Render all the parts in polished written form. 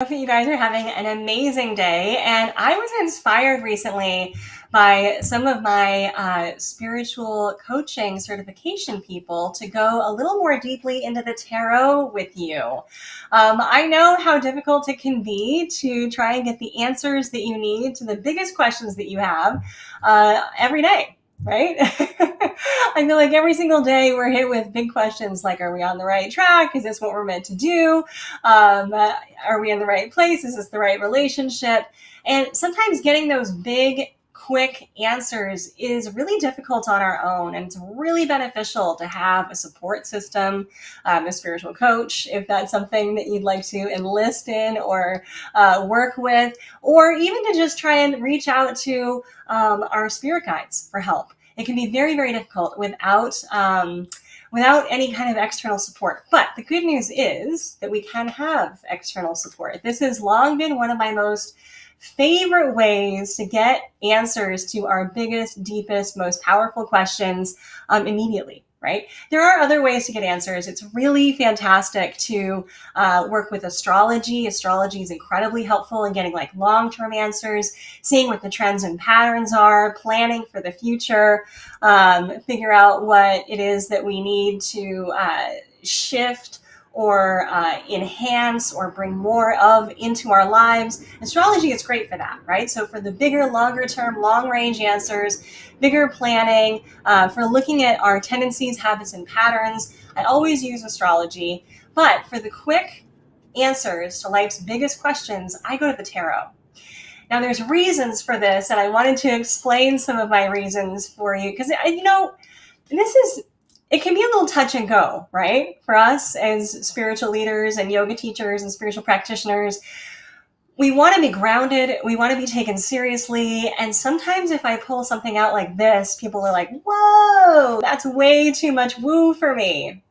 Hope that you guys are having an amazing day. And I was inspired recently by some of my spiritual coaching certification people to go a little more deeply into the tarot with you. I know how difficult it can be to try and get the answers that you need to the biggest questions that you have every day. Right? I feel like every single day we're hit with big questions like, are we on the right track? Is this what we're meant to do? Are we in the right place? Is this the right relationship? And sometimes getting those big, quick answers is really difficult on our own. And it's really beneficial to have a support system, a spiritual coach, if that's something that you'd like to enlist in or work with, or even to just try and reach out to our spirit guides for help. It can be very, very difficult without any kind of external support. But the good news is that we can have external support. This has long been one of my most favorite ways to get answers to our biggest, deepest, most powerful questions immediately. Right? There are other ways to get answers. It's really fantastic to work with astrology. Astrology is incredibly helpful in getting like long-term answers, seeing what the trends and patterns are, planning for the future, figure out what it is that we need to shift or enhance or bring more of into our lives. Astrology is great for that, right? So for the bigger, longer term, long range answers, bigger planning, for looking at our tendencies, habits, and patterns, I always use astrology. But for the quick answers to life's biggest questions, I go to the tarot. Now there's reasons for this, and I wanted to explain some of my reasons for you, because it can be a little touch and go, right? For us as spiritual leaders and yoga teachers and spiritual practitioners, we want to be grounded. We want to be taken seriously. And sometimes if I pull something out like this, people are like, whoa, that's way too much woo for me.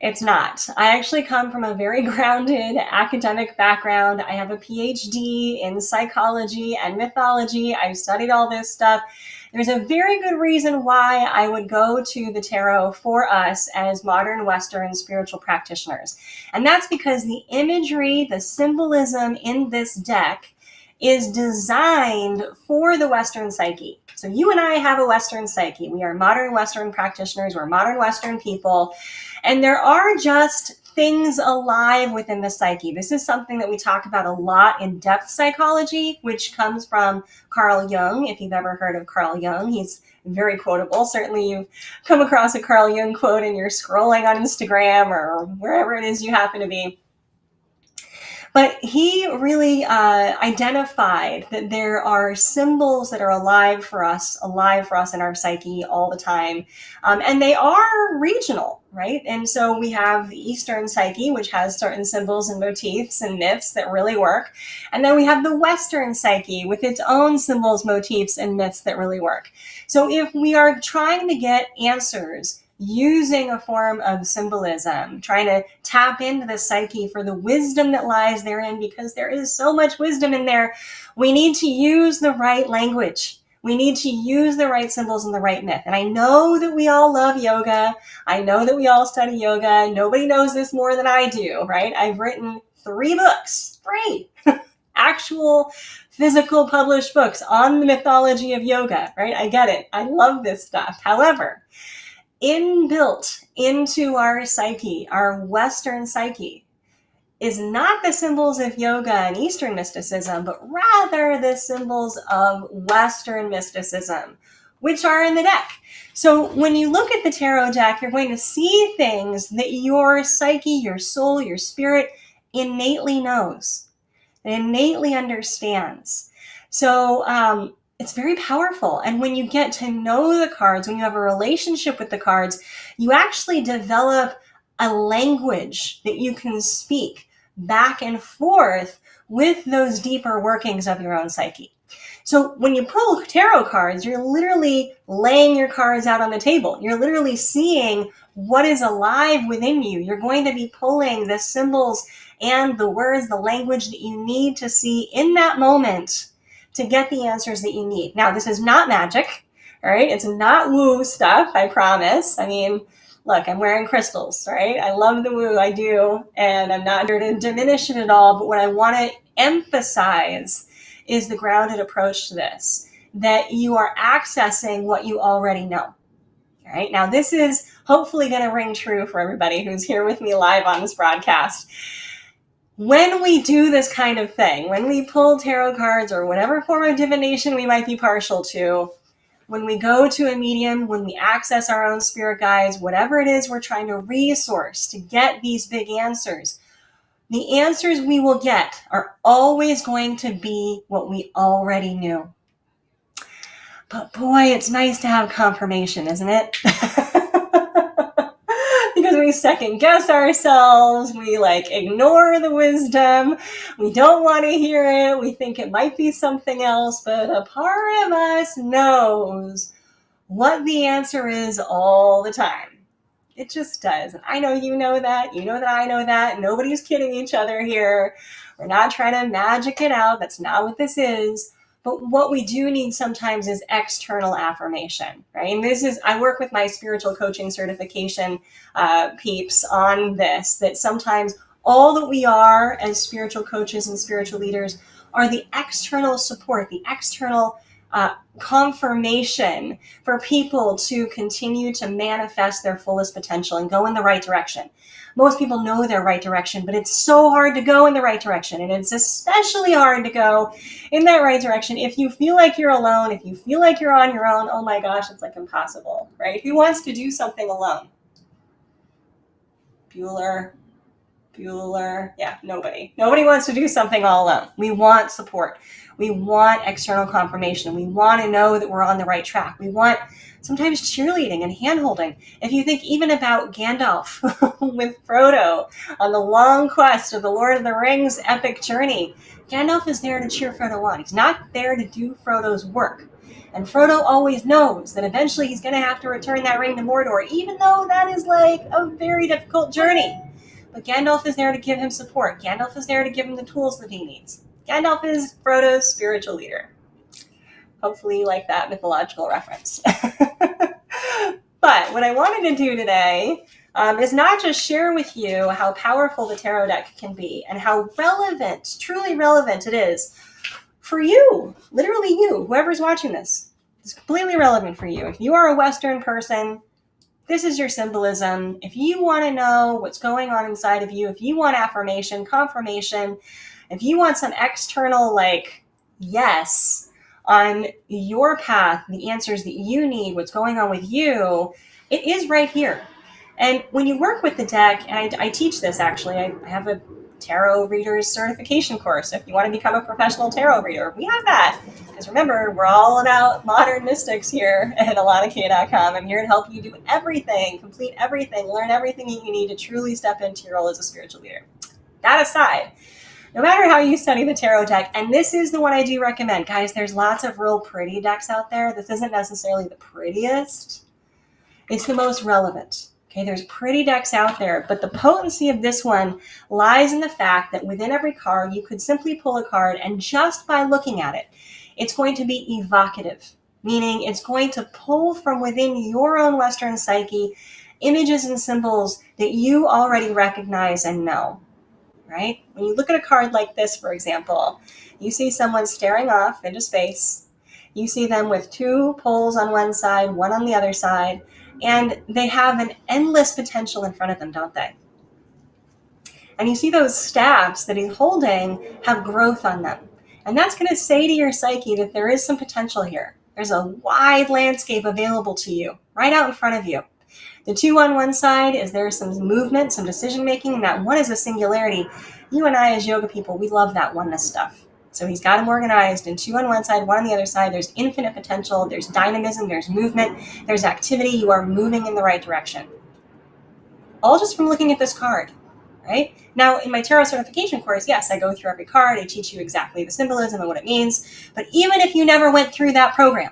It's not. I actually come from a very grounded academic background. I have a Ph.D. in psychology and mythology. I've studied all this stuff. There's a very good reason why I would go to the tarot for us as modern Western spiritual practitioners. And that's because the imagery, the symbolism in this deck is designed for the Western psyche. So you and I have a Western psyche. We are modern Western practitioners. We're modern Western people. And there are just things alive within the psyche. This is something that we talk about a lot in depth psychology, which comes from Carl Jung. If you've ever heard of Carl Jung, he's very quotable. Certainly you've come across a Carl Jung quote and you're scrolling on Instagram or wherever it is you happen to be. But he really identified that there are symbols that are alive for us in our psyche all the time. And they are regional, right? And so we have the Eastern psyche, which has certain symbols and motifs and myths that really work. And then we have the Western psyche with its own symbols, motifs, and myths that really work. So if we are trying to get answers using a form of symbolism, trying to tap into the psyche for the wisdom that lies therein, because there is so much wisdom in there, we need to use the right language. We need to use the right symbols and the right myth. And I know that we all love yoga. I know that we all study yoga. Nobody knows this more than I do, right? I've written 3 books, 3 actual physical published books on the mythology of yoga, right? I get it. I love this stuff. However, inbuilt into our psyche, our Western psyche, is not the symbols of yoga and Eastern mysticism, but rather the symbols of Western mysticism, which are in the deck. So when you look at the tarot deck, you're going to see things that your psyche, your soul, your spirit innately knows, and innately understands. So it's very powerful. And when you get to know the cards, when you have a relationship with the cards, you actually develop a language that you can speak back and forth with those deeper workings of your own psyche. So when you pull tarot cards, you're literally laying your cards out on the table. You're literally seeing what is alive within you. You're going to be pulling the symbols and the words, the language that you need to see in that moment to get the answers that you need. Now, this is not magic, all right? It's not woo stuff, I promise. I mean, Look, I'm wearing crystals, right? I love the woo, I do, and I'm not here to diminish it at all, but what I want to emphasize is the grounded approach to this, that you are accessing what you already know. All right, now this is hopefully going to ring true for everybody who's here with me live on this broadcast. When we do this kind of thing, when we pull tarot cards or whatever form of divination we might be partial to, when we go to a medium, when we access our own spirit guides, whatever it is we're trying to resource to get these big answers, the answers we will get are always going to be what we already knew. But boy, it's nice to have confirmation, isn't it? Because we second guess ourselves, we ignore the wisdom, we don't want to hear it, we think it might be something else, but a part of us knows what the answer is all the time. It just does. And I know you know that. You know that I know that. Nobody's kidding each other here. We're not trying to magic it out. That's not what this is. But what we do need sometimes is external affirmation, right? And I work with my spiritual coaching certification peeps on this, that sometimes all that we are as spiritual coaches and spiritual leaders are the external support, the external confirmation for people to continue to manifest their fullest potential and go in the right direction. Most people know their right direction, but it's so hard to go in the right direction. And it's especially hard to go in that right direction if you feel like you're alone, if you feel like you're on your own. Oh my gosh, it's impossible, right? Who wants to do something alone? Bueller. Yeah, nobody. Nobody wants to do something all alone. We want support. We want external confirmation. We want to know that we're on the right track. We want sometimes cheerleading and handholding. If you think even about Gandalf with Frodo on the long quest of the Lord of the Rings epic journey, Gandalf is there to cheer Frodo on. He's not there to do Frodo's work. And Frodo always knows that eventually he's going to have to return that ring to Mordor, even though that is a very difficult journey. But Gandalf is there to give him support. Gandalf is there to give him the tools that he needs. Gandalf is Frodo's spiritual leader. Hopefully you like that mythological reference. But what I wanted to do today is not just share with you how powerful the tarot deck can be and how relevant, truly relevant it is for you, literally you, whoever's watching this. It's completely relevant for you. If you are a Western person, this is your symbolism. If you want to know what's going on inside of you, if you want affirmation, confirmation, if you want some external, yes, on your path, the answers that you need, what's going on with you, it is right here. And when you work with the deck, and I teach this actually, I have a tarot reader's certification course. If you want to become a professional tarot reader, we have that. Because remember, we're all about modern mystics here at AlannaK.com. I'm here to help you do everything, complete everything, learn everything that you need to truly step into your role as a spiritual leader. That aside, no matter how you study the tarot deck, and this is the one I do recommend, guys, there's lots of real pretty decks out there. This isn't necessarily the prettiest. It's the most relevant. Okay, there's pretty decks out there, but the potency of this one lies in the fact that within every card, you could simply pull a card, and just by looking at it, it's going to be evocative, meaning it's going to pull from within your own Western psyche images and symbols that you already recognize and know, right? When you look at a card like this, for example, you see someone staring off into space. You see them with two poles on one side, one on the other side, and they have an endless potential in front of them, don't they? And you see those staffs that he's holding have growth on them. And that's going to say to your psyche that there is some potential here. There's a wide landscape available to you, right out in front of you. The two on one side is there's some movement, some decision making, and that one is a singularity. You and I as yoga people, we love that oneness stuff. So he's got them organized in two on one side, one on the other side. There's infinite potential. There's dynamism. There's movement. There's activity. You are moving in the right direction. All just from looking at this card, right? Now, in my tarot certification course, yes, I go through every card. I teach you exactly the symbolism and what it means. But even if you never went through that program,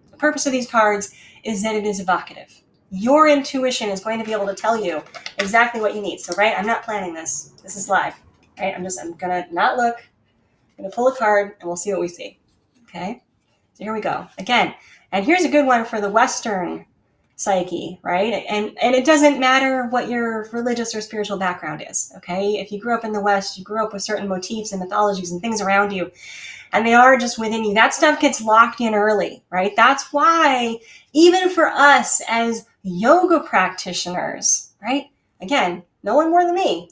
the purpose of these cards is that it is evocative. Your intuition is going to be able to tell you exactly what you need. So, right, I'm not planning this. This is live. Right? I'm going to not look. I'm going to pull a card and we'll see what we see. Okay? So here we go. Again, and here's a good one for the Western psyche, right? And it doesn't matter what your religious or spiritual background is, okay? If you grew up in the West, you grew up with certain motifs and mythologies and things around you, and they are just within you. That stuff gets locked in early, right? That's why even for us as yoga practitioners, right? Again, no one more than me.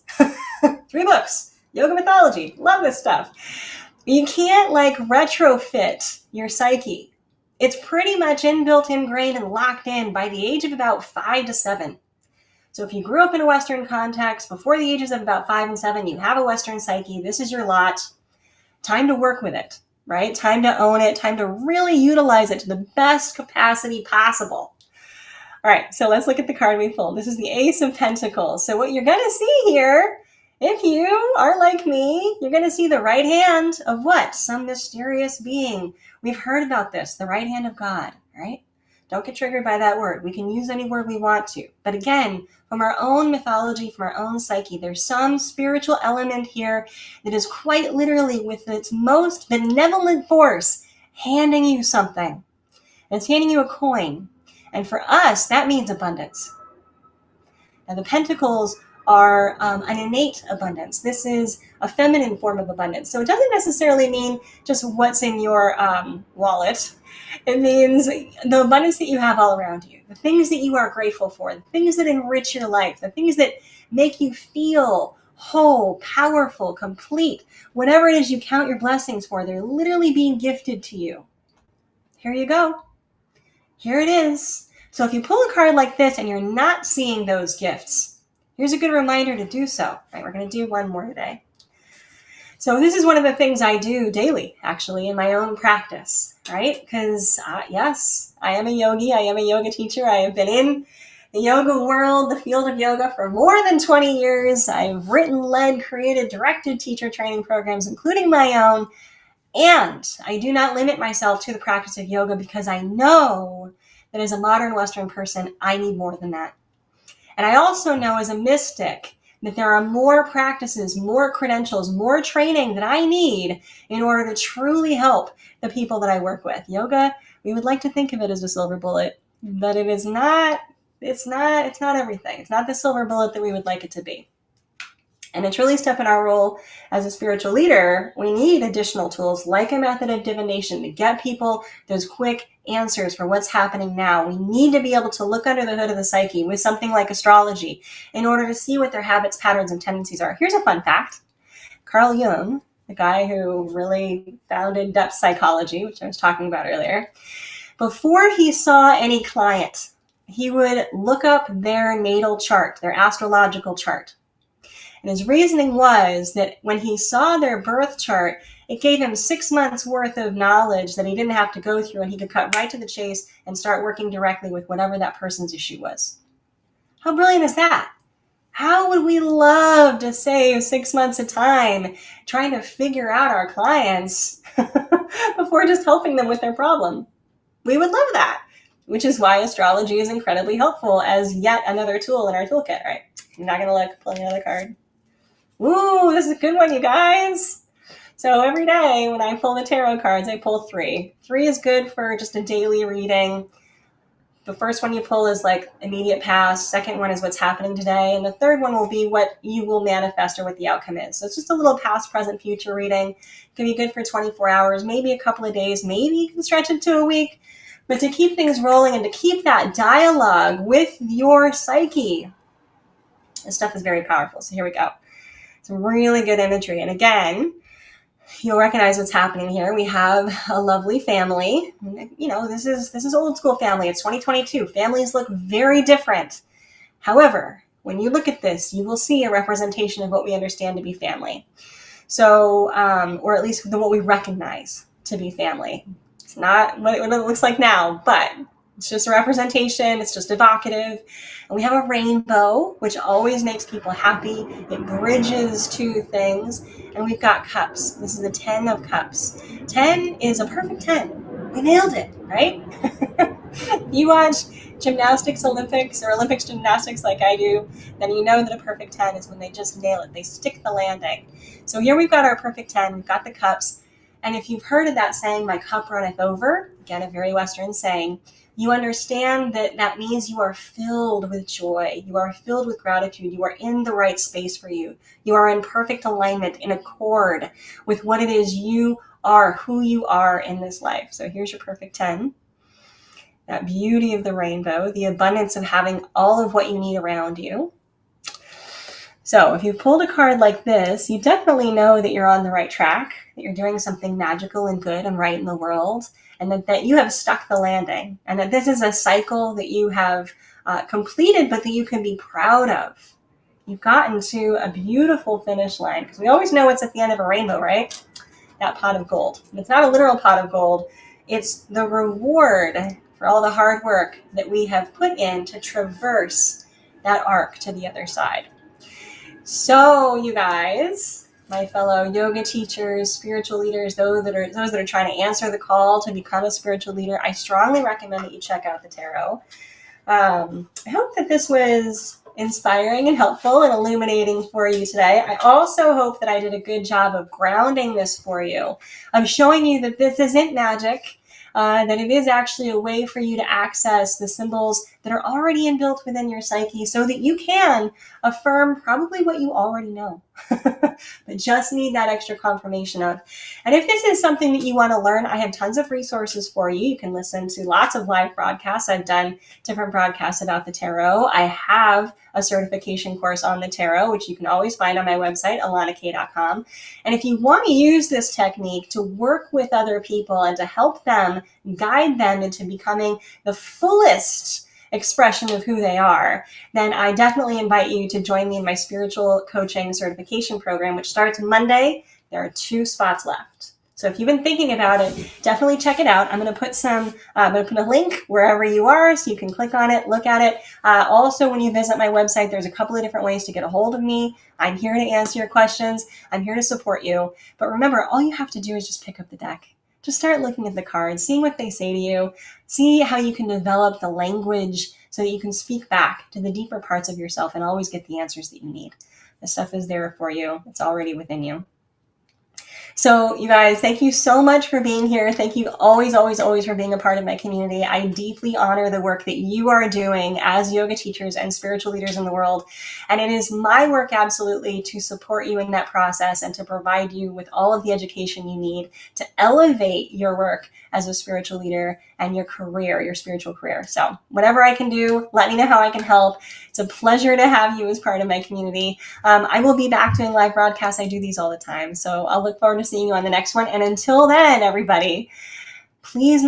3 books, yoga mythology, love this stuff. You can't like retrofit your psyche. It's pretty much inbuilt, ingrained, and locked in by the age of about 5 to 7. So if you grew up in a Western context before the ages of about 5 and 7, you have a Western psyche. This is your lot. Time to work with it, right? Time to own it. Time to really utilize it to the best capacity possible. All right, so let's look at the card we pulled. This is the Ace of Pentacles. So what you're going to see here, if you are like me, you're going to see the right hand of what? Some mysterious being. We've heard about this, the right hand of God, right? Don't get triggered by that word. We can use any word we want to. But again, from our own mythology, from our own psyche, there's some spiritual element here that is quite literally with its most benevolent force handing you something. And it's handing you a coin. And for us, that means abundance. Now, the pentacles are an innate abundance. This is a feminine form of abundance. So it doesn't necessarily mean just what's in your wallet. It means the abundance that you have all around you, the things that you are grateful for, the things that enrich your life, the things that make you feel whole, powerful, complete. Whatever it is you count your blessings for, they're literally being gifted to you. Here you go. Here it is. So if you pull a card like this and you're not seeing those gifts, here's a good reminder to do so. All right, we're going to do one more today. So this is one of the things I do daily, actually, in my own practice, right? Because yes, I am a yogi. I am a yoga teacher. I have been in the yoga world, the field of yoga, for more than 20 years. I've written, led, created, directed teacher training programs, including my own. And I do not limit myself to the practice of yoga because I know that as a modern Western person, I need more than that. And I also know as a mystic that there are more practices, more credentials, more training that I need in order to truly help the people that I work with. Yoga, we would like to think of it as a silver bullet, but it is not, it's not everything. It's not the silver bullet that we would like it to be. And to truly step in our role as a spiritual leader, we need additional tools like a method of divination to get people those quick answers for what's happening now. We need to be able to look under the hood of the psyche with something like astrology in order to see what their habits, patterns, and tendencies are. Here's a fun fact. Carl Jung, the guy who really founded depth psychology, which I was talking about earlier, before he saw any client, he would look up their natal chart, their astrological chart. And his reasoning was that when he saw their birth chart, it gave him 6 months worth of knowledge that he didn't have to go through, and he could cut right to the chase and start working directly with whatever that person's issue was. How brilliant is that? How would we love to save 6 months of time trying to figure out our clients before just helping them with their problem? We would love that, which is why astrology is incredibly helpful as yet another tool in our toolkit, right? I'm not going to look, pull another card. Ooh, this is a good one, you guys. So every day when I pull the tarot cards, I pull 3. 3 is good for just a daily reading. The first one you pull is like immediate past. Second one is what's happening today. And the third one will be what you will manifest or what the outcome is. So it's just a little past, present, future reading. It can be good for 24 hours, maybe a couple of days. Maybe you can stretch it to a week. But to keep things rolling and to keep that dialogue with your psyche, this stuff is very powerful. So here we go. Some really good imagery. And again, you'll recognize what's happening here. We have a lovely family. You know, this is old school family. It's 2022. Families look very different. However, when you look at this, you will see a representation of what we understand to be family. So, or at least what we recognize to be family. It's not what it looks like now, but it's just a representation. It's just evocative. And we have a rainbow, which always makes people happy. It bridges two things. And we've got cups. This is the 10 of cups. 10 is a perfect 10. We nailed it, right? You watch gymnastics Olympics or Olympics gymnastics like I do, then you know that a perfect 10 is when they just nail it. They stick the landing. So here we've got our perfect 10. We've got the cups. And if you've heard of that saying, my cup runneth over, again, a very Western saying, You understand that that means you are filled with joy. You are filled with gratitude. You are in the right space for you. You are in perfect alignment, in accord with what it is you are, who you are in this life. So here's your perfect 10. That beauty of the rainbow, the abundance of having all of what you need around you. So if you pulled a card like this, you definitely know that you're on the right track, that you're doing something magical and good and right in the world, and that you have stuck the landing, and that this is a cycle that you have completed, but that you can be proud of. You've gotten to a beautiful finish line, because we always know what's at the end of a rainbow, right? That pot of gold. And it's not a literal pot of gold. It's the reward for all the hard work that we have put in to traverse that arc to the other side. So you guys, my fellow yoga teachers, spiritual leaders, those that are trying to answer the call to become a spiritual leader, I strongly recommend that you check out the tarot. I hope that this was inspiring and helpful and illuminating for you today. I also hope that I did a good job of grounding this for you. I'm showing you that this isn't magic, that it is actually a way for you to access the symbols that are already inbuilt within your psyche so that you can affirm probably what you already know, but just need that extra confirmation of. And if this is something that you want to learn, I have tons of resources for you. You can listen to lots of live broadcasts. I've done different broadcasts about the tarot. I have a certification course on the tarot, which you can always find on my website, alannak.com. And if you want to use this technique to work with other people and to help them, guide them into becoming the fullest expression of who they are, then I definitely invite you to join me in my spiritual coaching certification program, which starts Monday. There are 2 spots left. So if you've been thinking about it, definitely check it out. I'm going to put a link wherever you are so you can click on it, look at it. Also, when you visit my website, there's a couple of different ways to get a hold of me. I'm here to answer your questions. I'm here to support you. But remember, all you have to do is just pick up the deck. Just start looking at the cards, seeing what they say to you, see how you can develop the language so that you can speak back to the deeper parts of yourself and always get the answers that you need. The stuff is there for you. It's already within you. So you guys, thank you so much for being here. Thank you always, always, always for being a part of my community. I deeply honor the work that you are doing as yoga teachers and spiritual leaders in the world. And it is my work absolutely to support you in that process and to provide you with all of the education you need to elevate your work as a spiritual leader and your career, your spiritual career. So whatever I can do, let me know how I can help. It's a pleasure to have you as part of my community. I will be back doing live broadcasts. I do these all the time. So I'll look forward to seeing you on the next one. And until then, everybody, please